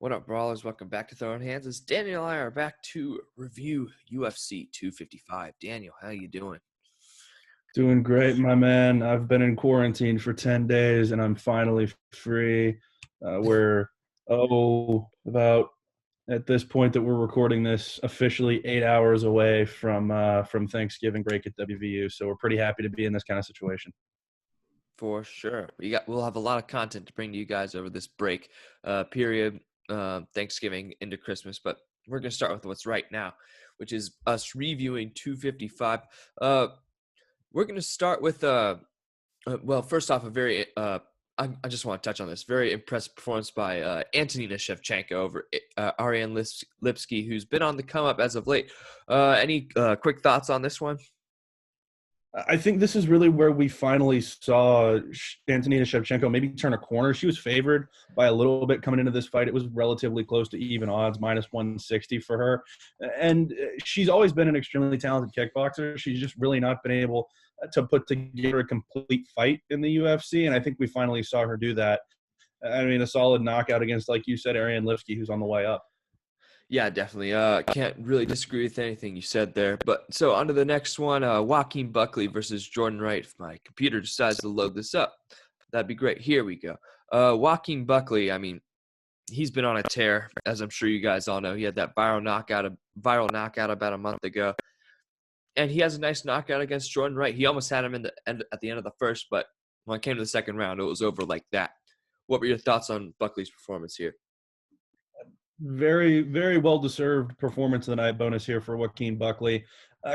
What up, brawlers? Welcome back to Throwin Hands. As Daniel and I are back to review UFC 255. Daniel, how you doing? Doing great, my man. I've been in quarantine for 10 days and I'm finally free. We're, about at this point that we're recording this, officially 8 hours away from Thanksgiving break at WVU. So we're pretty happy to be in this kind of situation. For sure. We'll have a lot of content to bring to you guys over this break period, Thanksgiving into Christmas, but we're going to start with what's right now, which is us reviewing 255. We're going to start with first off, I just want to touch on this very impressive performance by Antonina Shevchenko over Ariane Lipsky, who's been on the come up as of late. Any quick thoughts on this one? I think this is really where we finally saw Antonina Shevchenko maybe turn a corner. She was favored by a little bit coming into this fight. It was relatively close to even odds, minus 160 for her. And she's always been an extremely talented kickboxer. She's just really not been able to put together a complete fight in the UFC. And I think we finally saw her do that. I mean, a solid knockout against, like you said, Ariane Lipsky, who's on the way up. Yeah, definitely. Can't really disagree with anything you said there. But so on to the next one, Joaquin Buckley versus Jordan Wright. If my computer decides to load this up, that'd be great. Here we go. Joaquin Buckley, I mean, he's been on a tear, as I'm sure you guys all know. He had that viral knockout about a month ago. And he has a nice knockout against Jordan Wright. He almost had him at the end of the first, but when it came to the second round, it was over like that. What were your thoughts on Buckley's performance here? Very, very well-deserved performance of the night bonus here for Joaquin Buckley.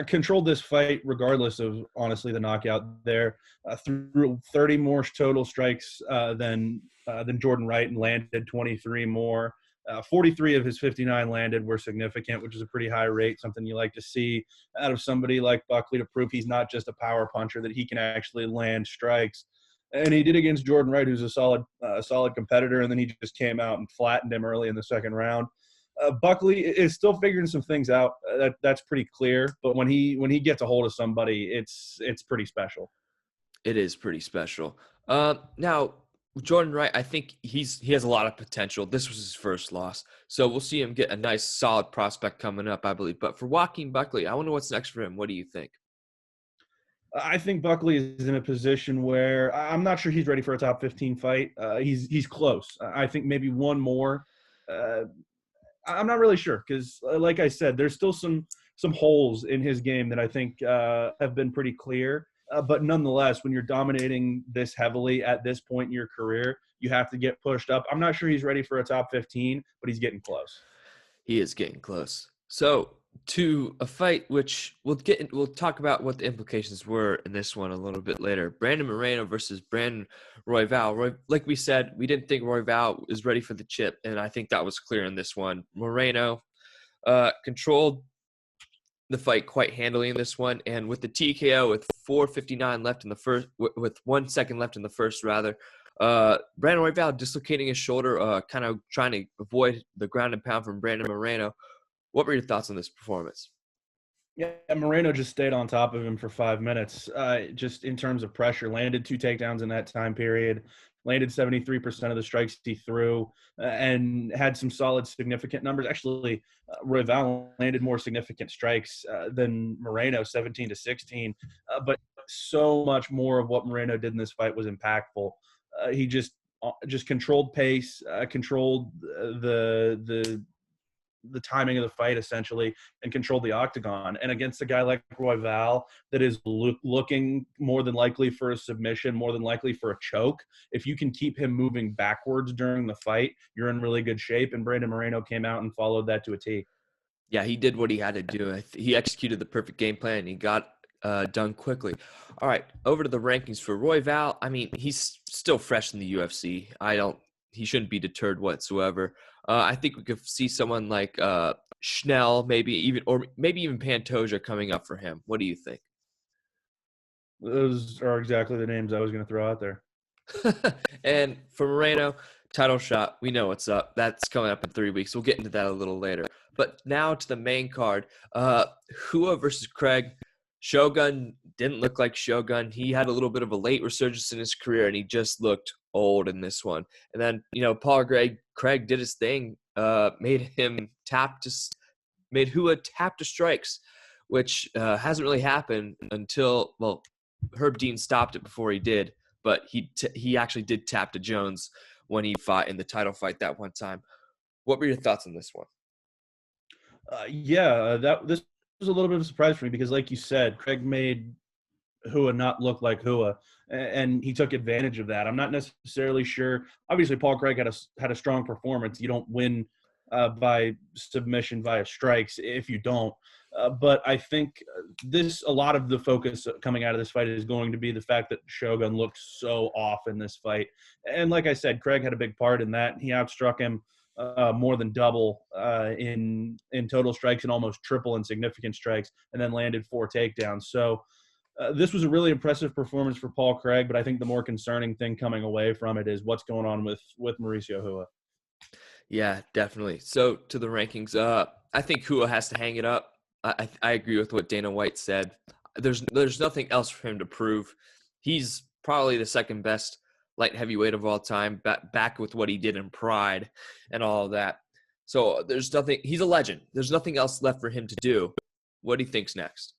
Controlled this fight regardless of, honestly, the knockout there. Threw 30 more total strikes than Jordan Wright and landed 23 more. 43 of his 59 landed were significant, which is a pretty high rate, something you like to see out of somebody like Buckley to prove he's not just a power puncher, that he can actually land strikes. And he did against Jordan Wright, who's a solid competitor, and then he just came out and flattened him early in the second round. Buckley is still figuring some things out. That's pretty clear. But when he gets a hold of somebody, it's pretty special. It is pretty special. Now, Jordan Wright, I think he has a lot of potential. This was his first loss, so we'll see him get a nice, solid prospect coming up, I believe. But for Joaquin Buckley, I wonder what's next for him. What do you think? I think Buckley is in a position where I'm not sure he's ready for a top 15 fight. He's close. I think maybe one more. I'm not really sure because, like I said, there's still some holes in his game that I think have been pretty clear. But nonetheless, when you're dominating this heavily at this point in your career, you have to get pushed up. I'm not sure he's ready for a top 15, but he's getting close. He is getting close. So to a fight which we'll talk about what the implications were in this one a little bit later. Brandon Moreno versus Brandon Royval. Like we said, we didn't think Royval is ready for the chip, and I think that was clear in this one. Moreno controlled the fight quite handily in this one, and with the TKO with 4:59 left in the first, with 1 second left in the first, rather, Brandon Royval dislocating his shoulder, kind of trying to avoid the ground and pound from Brandon Moreno. What were your thoughts on this performance? Yeah, Moreno just stayed on top of him for 5 minutes. Just in terms of pressure, landed 2 takedowns in that time period, landed 73% of the strikes he threw, and had some solid, significant numbers. Actually, Royval landed more significant strikes than Moreno, 17-16. But so much more of what Moreno did in this fight was impactful. He just controlled pace, controlled the timing of the fight essentially, and controlled the octagon. And against a guy like Royval that is looking more than likely for a submission, more than likely for a choke, if you can keep him moving backwards during the fight, you're in really good shape. And Brandon Moreno came out and followed that to a T. Yeah, he did what he had to do. He executed the perfect game plan, and he got done quickly. All right, over to the rankings for Royval. I mean, he's still fresh in the UFC. He shouldn't be deterred whatsoever. I think we could see someone like Schnell, maybe even Pantoja coming up for him. What do you think? Those are exactly the names I was going to throw out there. And for Moreno, title shot. We know what's up. That's coming up in 3 weeks. We'll get into that a little later. But now to the main card. Hua versus Craig. Shogun didn't look like Shogun. He had a little bit of a late resurgence in his career, and he just looked old in this one. And then, Craig did his thing, made Hua tap to strikes, which hasn't really happened until, well, Herb Dean stopped it before he did, but he actually did tap to Jones when he fought in the title fight that one time. What were your thoughts on this one? This was a little bit of a surprise for me because, like you said, Craig made Hua not look like Hua, and he took advantage of that. I'm not necessarily sure. Obviously, Paul Craig had a strong performance. You don't win by submission via strikes if you don't. But I think a lot of the focus coming out of this fight is going to be the fact that Shogun looked so off in this fight. And like I said, Craig had a big part in that. He outstruck him more than double in total strikes and almost triple in significant strikes, and then landed 4 takedowns. So this was a really impressive performance for Paul Craig, but I think the more concerning thing coming away from it is what's going on with Mauricio Hua. Yeah, definitely. So to the rankings, I think Hua has to hang it up. I agree with what Dana White said. There's nothing else for him to prove. He's probably the second best light heavyweight of all time, back with what he did in Pride and all of that. So there's nothing. He's a legend. There's nothing else left for him to do. What do you think's next?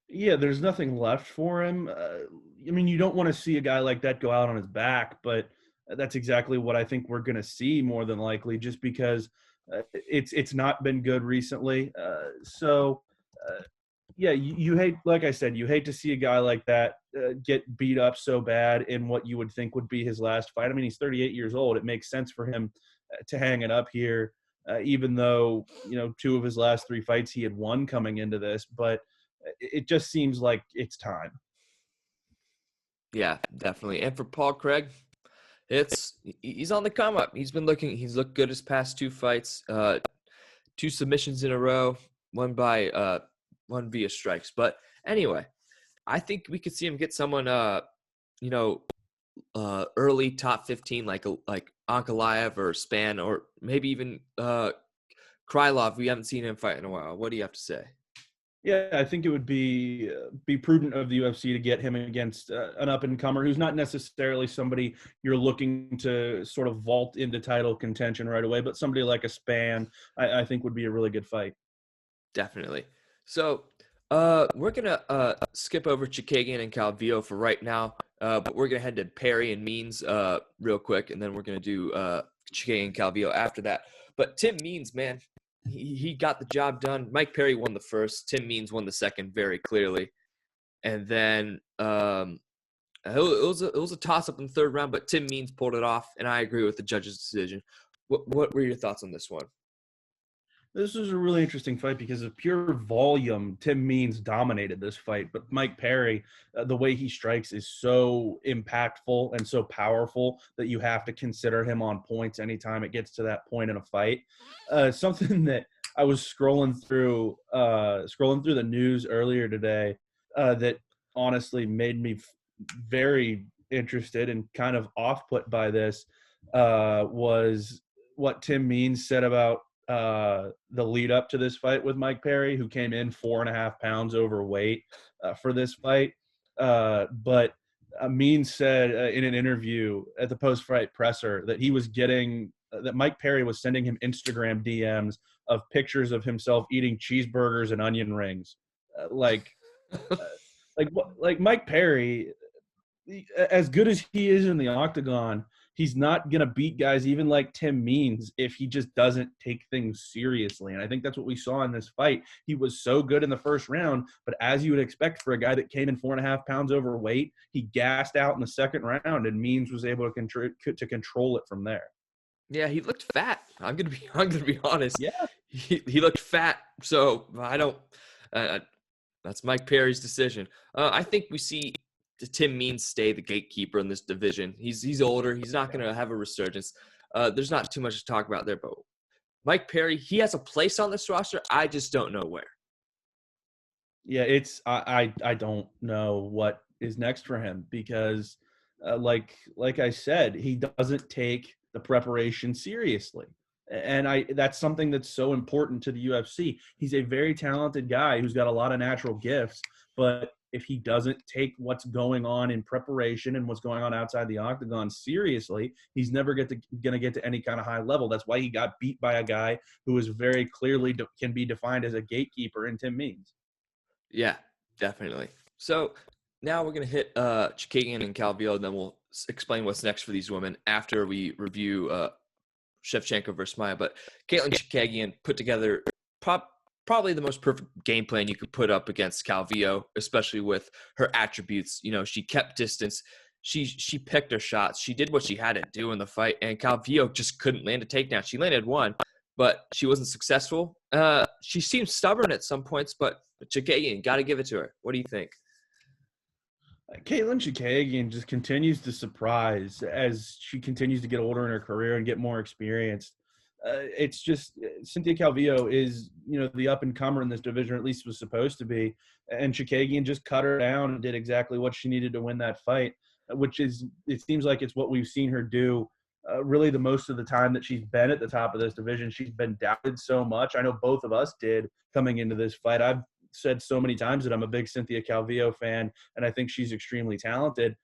Yeah, there's nothing left for him. I mean, you don't want to see a guy like that go out on his back, but that's exactly what I think we're going to see more than likely, just because it's not been good recently. Yeah, you hate, like I said, you hate to see a guy like that get beat up so bad in what you would think would be his last fight. I mean, he's 38 years old. It makes sense for him to hang it up here, even though, 2 of his last 3 fights he had won coming into this. But it just seems like it's time. Yeah, definitely. And for Paul Craig, he's on the come up. He's looked good his past 2 fights, 2 submissions in a row, one via strikes. But anyway, I think we could see him get someone early top 15 like Ankalaev or Span, or maybe even Krylov. We haven't seen him fight in a while. What do you have to say? Yeah, I think it would be prudent of the UFC to get him against an up-and-comer who's not necessarily somebody you're looking to sort of vault into title contention right away, but somebody like a Span, I think would be a really good fight. Definitely. So we're going to skip over Chikagian and Calvillo for right now, but we're going to head to Perry and Means real quick, and then we're going to do Chikagian and Calvillo after that. But Tim Means, man, he got the job done. Mike Perry won the first. Tim Means won the second very clearly. And then it was a toss-up in the third round, but Tim Means pulled it off, and I agree with the judge's decision. What were your thoughts on this one? This was a really interesting fight because of pure volume. Tim Means dominated this fight, but Mike Perry, the way he strikes is so impactful and so powerful that you have to consider him on points anytime it gets to that point in a fight. Something that I was scrolling through the news earlier today that honestly made me very interested and kind of off-put by this was what Tim Means said about the lead up to this fight with Mike Perry, who came in 4.5 pounds overweight for this fight. But Means said in an interview at the post-fight presser that he was getting that Mike Perry was sending him Instagram DMs of pictures of himself eating cheeseburgers and onion rings. Like Mike Perry, as good as he is in the octagon, he's not going to beat guys even like Tim Means if he just doesn't take things seriously. And I think that's what we saw in this fight. He was so good in the first round, but as you would expect for a guy that came in 4.5 pounds overweight, he gassed out in the second round, and Means was able to control it from there. Yeah, he looked fat. I'm gonna be honest. Yeah, he looked fat. So I don't. That's Mike Perry's decision. I think we see Tim Means stay the gatekeeper in this division. He's older. He's not going to have a resurgence. There's not too much to talk about there, but Mike Perry, he has a place on this roster. I just don't know where. Yeah, I don't know what is next for him because, like I said, he doesn't take the preparation seriously. And that's something that's so important to the UFC. He's a very talented guy who's got a lot of natural gifts, but if he doesn't take what's going on in preparation and what's going on outside the octagon seriously, he's never going to get to any kind of high level. That's why he got beat by a guy who is very clearly can be defined as a gatekeeper in Tim Means. Yeah, definitely. So now we're going to hit Chikagian and Calvillo, and then we'll explain what's next for these women after we review Shevchenko versus Maia. But Caitlin Chikagian put together probably the most perfect game plan you could put up against Calvillo, especially with her attributes. You know, she kept distance. She picked her shots. She did what she had to do in the fight, and Calvillo just couldn't land a takedown. She landed one, but she wasn't successful. She seemed stubborn at some points, but Chikagian, got to give it to her. What do you think? Caitlin Chikagian just continues to surprise as she continues to get older in her career and get more experienced. It's just Cynthia Calvillo is, the up-and-comer in this division, or at least was supposed to be, and Chikagian just cut her down and did exactly what she needed to win that fight, which is, it seems like it's what we've seen her do really the most of the time that she's been at the top of this division. She's been doubted so much. I know both of us did coming into this fight. I've said so many times that I'm a big Cynthia Calvillo fan, and I think she's extremely talented.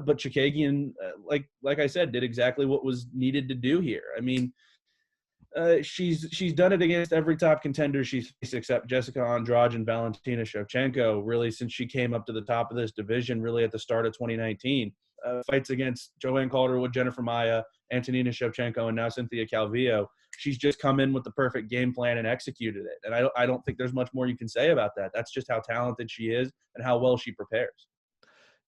But Chikagian, like I said, did exactly what was needed to do here. I mean, she's done it against every top contender she's faced except Jessica Andrade and Valentina Shevchenko, really, since she came up to the top of this division, really at the start of 2019. Fights against Joanne Calderwood, Jennifer Maia, Antonina Shevchenko, and now Cynthia Calvillo. She's just come in with the perfect game plan and executed it. And I don't think there's much more you can say about that. That's just how talented she is and how well she prepares.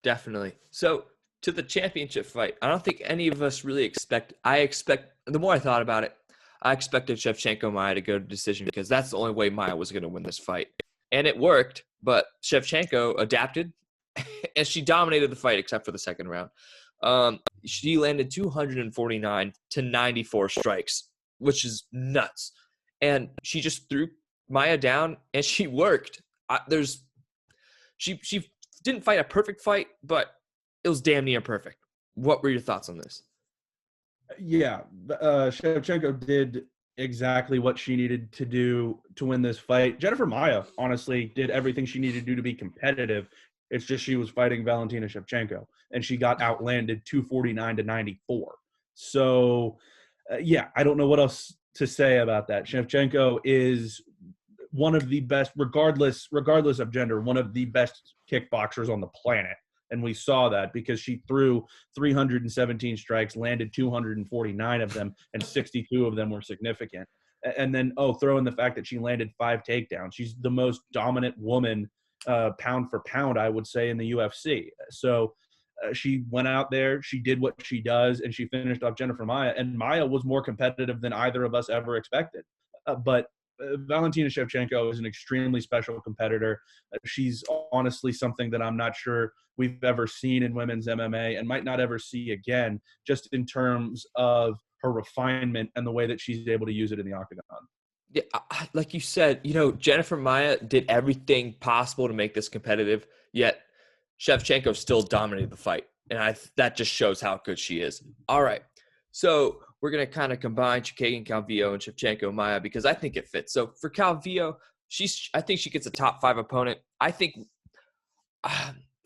Definitely. So to the championship fight, I don't think any of us really the more I thought about it, I expected Shevchenko Maia to go to decision because that's the only way Maia was going to win this fight. And it worked, but Shevchenko adapted and she dominated the fight except for the second round. She landed 249 to 94 strikes, which is nuts. And she just threw Maia down and she worked. She didn't fight a perfect fight, but it was damn near perfect. What were your thoughts on this? Yeah, Shevchenko did exactly what she needed to do to win this fight. Jennifer Maia, honestly, did everything she needed to do to be competitive. It's just she was fighting Valentina Shevchenko, and she got outlanded 249 to 94. So, yeah, I don't know what else to say about that. Shevchenko is one of the best, regardless of gender, one of the best kickboxers on the planet. And we saw that because she threw 317 strikes, landed 249 of them, and 62 of them were significant. And then, throw in the fact that she landed 5 takedowns. She's the most dominant woman pound for pound, I would say, in the UFC. So she went out there, she did what she does, and she finished off Jennifer Maia. And Maia was more competitive than either of us ever expected. But Valentina Shevchenko is an extremely special competitor. She's honestly something that I'm not sure we've ever seen in women's MMA and might not ever see again, just in terms of her refinement and the way that she's able to use it in the octagon. Yeah, like you said, Jennifer Maia did everything possible to make this competitive, yet Shevchenko still dominated the fight. And that just shows how good she is. All right. So we're going to kind of combine Chikagian, Calvillo, and Shevchenko Maia because I think it fits. So for Calvillo, I think she gets a top 5 opponent. I think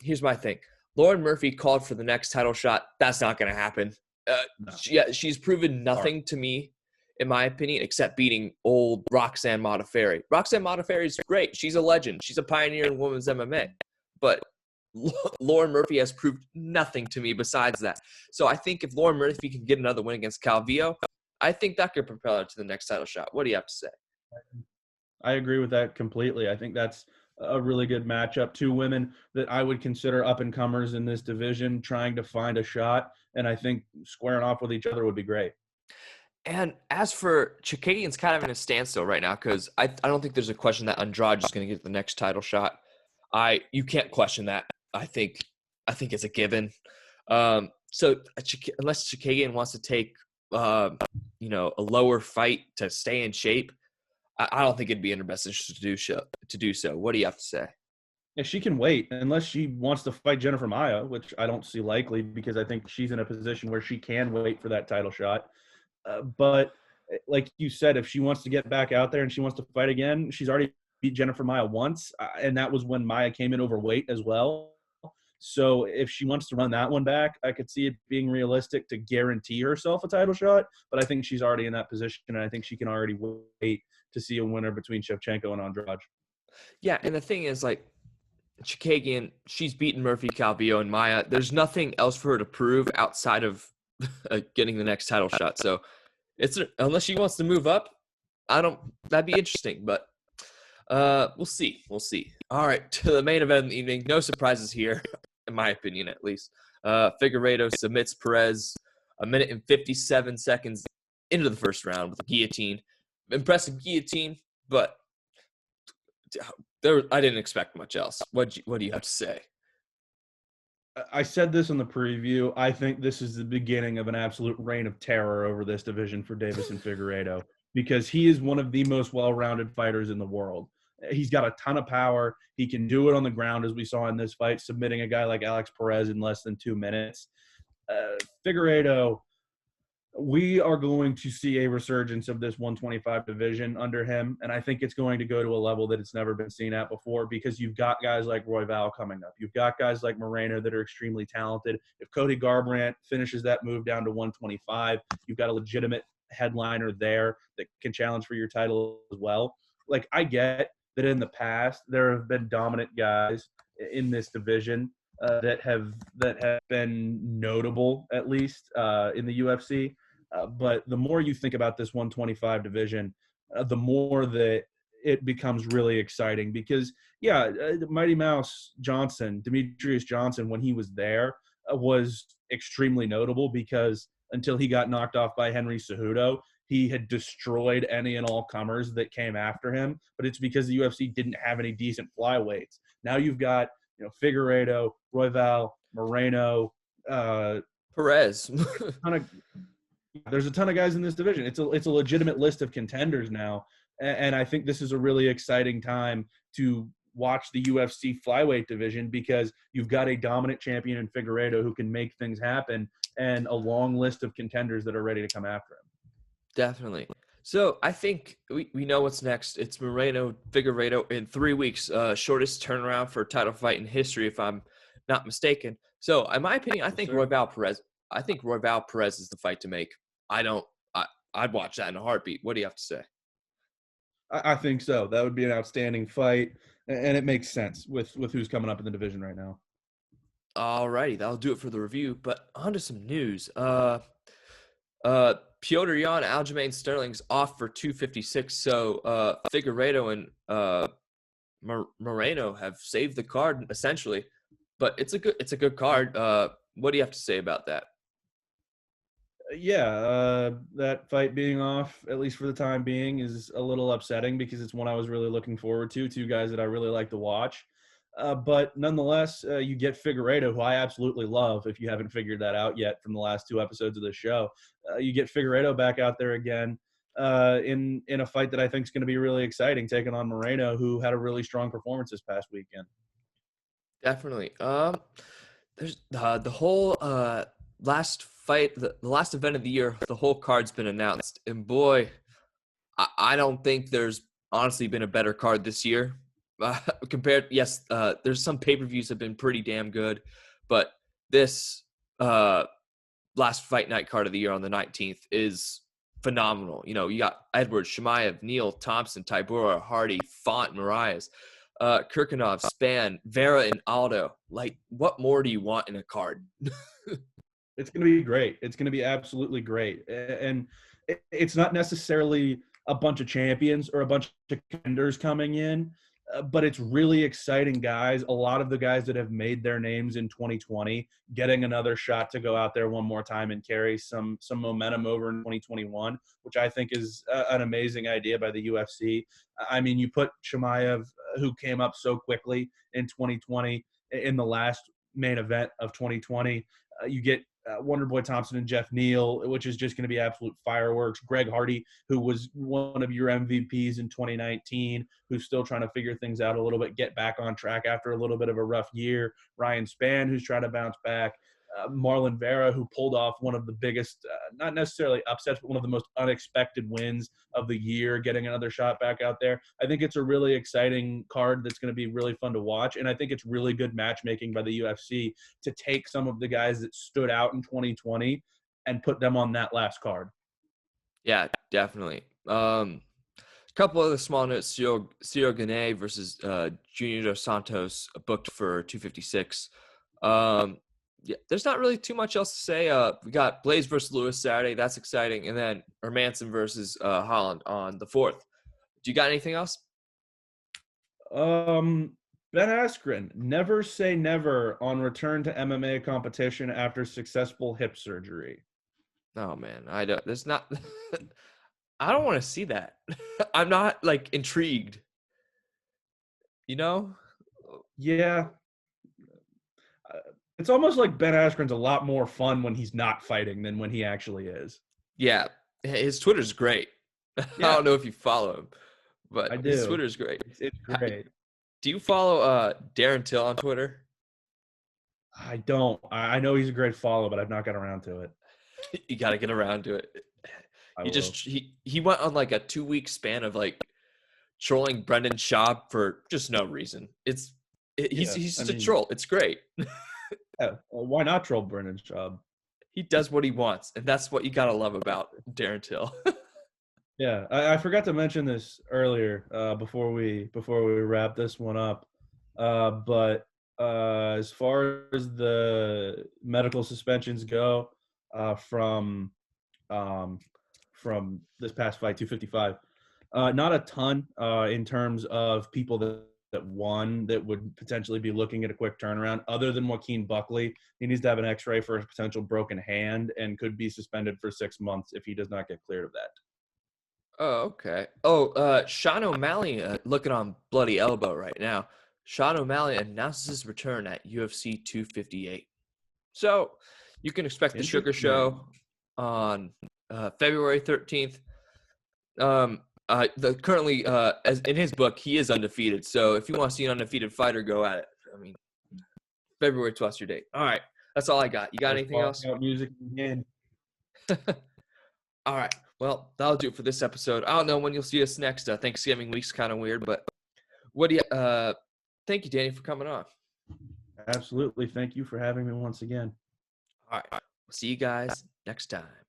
here's my thing. Lauren Murphy called for the next title shot. That's not going to happen. No. She's proven nothing to me, in my opinion, except beating old Roxanne Modafferi. Roxanne Modafferi is great. She's a legend. She's a pioneer in women's MMA. But Lauren Murphy has proved nothing to me besides that. So I think if Lauren Murphy can get another win against Calvillo, I think that could propel her to the next title shot. What do you have to say? I agree with that completely. I think that's a really good matchup. 2 women that I would consider up-and-comers in this division trying to find a shot, and I think squaring off with each other would be great. And as for Chikagian's kind of in a standstill right now because I don't think there's a question that Andrade is going to get the next title shot. You can't question that. I think it's a given. So unless Chikagian wants to take a lower fight to stay in shape, I don't think it'd be in her best interest to do so. What do you have to say? Yeah, she can wait unless she wants to fight Jennifer Maia, which I don't see likely because I think she's in a position where she can wait for that title shot. But like you said, if she wants to get back out there and she wants to fight again, she's already beat Jennifer Maia once, and that was when Maia came in overweight as well. So if she wants to run that one back, I could see it being realistic to guarantee herself a title shot. But I think she's already in that position, and I think she can already wait to see a winner between Shevchenko and Andrade. Yeah, and the thing is, like, Chikagian, she's beaten Murphy, Calvillo, and Maia. There's nothing else for her to prove outside of getting the next title shot. So unless she wants to move up, that'd be interesting. But we'll see. We'll see. All right, to the main event of the evening. No surprises here, in my opinion, at least. Figueiredo submits Perez a minute and 57 seconds into the first round with a guillotine. Impressive guillotine, but I didn't expect much else. What do you have to say? I said this in the preview. I think this is the beginning of an absolute reign of terror over this division for Deiveson Figueiredo because he is one of the most well-rounded fighters in the world. He's got a ton of power. He can do it on the ground, as we saw in this fight, submitting a guy like Alex Perez in less than 2 minutes. Figueiredo, we are going to see a resurgence of this 125 division under him, and I think it's going to go to a level that it's never been seen at before because you've got guys like Royval coming up. You've got guys like Moreno that are extremely talented. If Cody Garbrandt finishes that move down to 125, you've got a legitimate headliner there that can challenge for your title as well. Like, I get that in the past there have been dominant guys in this division that have been notable, at least in the UFC. But the more you think about this 125 division, the more that it becomes really exciting because, Mighty Mouse Johnson, Demetrius Johnson, when he was there, was extremely notable because until he got knocked off by Henry Cejudo, he had destroyed any and all comers that came after him. But it's because the UFC didn't have any decent flyweights. Now you've got Figueiredo, Royval, Moreno, Perez. There's a ton of guys in this division. It's a legitimate list of contenders now, and I think this is a really exciting time to watch the UFC flyweight division because you've got a dominant champion in Figueiredo who can make things happen, and a long list of contenders that are ready to come after him. Definitely. So I think we know what's next. It's Moreno Figueiredo in 3 weeks, shortest turnaround for a title fight in history, if I'm not mistaken. So in my opinion, I think Royval Perez is the fight to make. I'd watch that in a heartbeat. What do you have to say? I think so. That would be an outstanding fight, and it makes sense with who's coming up in the division right now. All righty, that'll do it for the review. But on to some news. Petr Yan, Aljamain Sterling's off for 256. So Figueiredo and Moreno have saved the card essentially, but it's a good card. What do you have to say about that? That fight being off, at least for the time being, is a little upsetting because it's one I was really looking forward to. Two guys that I really like to watch. But nonetheless, you get Figueiredo, who I absolutely love, if you haven't figured that out yet from the last 2 episodes of this show. You get Figueiredo back out there again in a fight that I think is going to be really exciting, taking on Moreno, who had a really strong performance this past weekend. Definitely. There's the whole last fight, the last event of the year, the whole card's been announced. And boy, I don't think there's honestly been a better card this year. There's some pay-per-views have been pretty damn good, but this last fight night card of the year on the 19th is phenomenal. You got Edwards, Chimaev, Neal, Thompson, Tybura, Hardy, Font, Moraes, Kirkunov, Spann, Vera, and Aldo. Like, what more do you want in a card? It's going to be great. It's going to be absolutely great. And it's not necessarily a bunch of champions or a bunch of contenders coming in, but it's really exciting guys. A lot of the guys that have made their names in 2020 getting another shot to go out there one more time and carry some momentum over in 2021, which I think is an amazing idea by the UFC. I mean, you put Chimaev, who came up so quickly in 2020, in the last main event of 2020. You get Wonderboy Thompson and Jeff Neal, which is just going to be absolute fireworks. Greg Hardy, who was one of your MVPs in 2019, who's still trying to figure things out a little bit, get back on track after a little bit of a rough year. Ryan Spann, who's trying to bounce back. Marlon Vera, who pulled off one of the biggest, not necessarily upsets, but one of the most unexpected wins of the year, getting another shot back out there. I think it's a really exciting card that's going to be really fun to watch. And I think it's really good matchmaking by the UFC to take some of the guys that stood out in 2020 and put them on that last card. Yeah, definitely. A couple other small notes: Ciro Gane versus Junior Dos Santos, booked for 256. Yeah, there's not really too much else to say. We got Blaze versus Lewis Saturday. That's exciting. And then Hermanson versus Holland on the 4th. Do you got anything else? Ben Askren, never say never on return to MMA competition after successful hip surgery. Oh man, I don't. There's not. I don't want to see that. I'm not like intrigued. You know? Yeah. It's almost like Ben Askren's a lot more fun when he's not fighting than when he actually is. Yeah, his Twitter's great. I don't know if you follow him, but I do. his Twitter's great. It's great. Do you follow Darren Till on Twitter? I don't. I know he's a great follow, but I've not got around to it. You got to get around to it. He went on like a 2-week span of like trolling Brendan Schaub for just no reason. He's just a troll. It's great. Yeah, well, why not troll Brendan Schaub? He does what he wants, and that's what you got to love about Darren Till. Yeah, I forgot to mention this earlier before we wrap this one up. But as far as the medical suspensions go from this past fight, 255, not a ton in terms of people that won that would potentially be looking at a quick turnaround, other than Joaquin Buckley. He needs to have an X-ray for a potential broken hand and could be suspended for 6 months if he does not get cleared of that. Oh, okay. Sean O'Malley looking on bloody elbow right now. Sean O'Malley announces his return at UFC 258. So you can expect the Sugar Show on February 13th. Currently, as in his book, he is undefeated. So if you want to see an undefeated fighter, go at it. I mean, February 12th, your date. All right, that's all I got. You got anything else? Music again. All right. Well, that'll do it for this episode. I don't know when you'll see us next. Thanksgiving week's kind of weird, but what do you? Thank you, Danny, for coming on. Absolutely. Thank you for having me once again. All right. See you guys next time.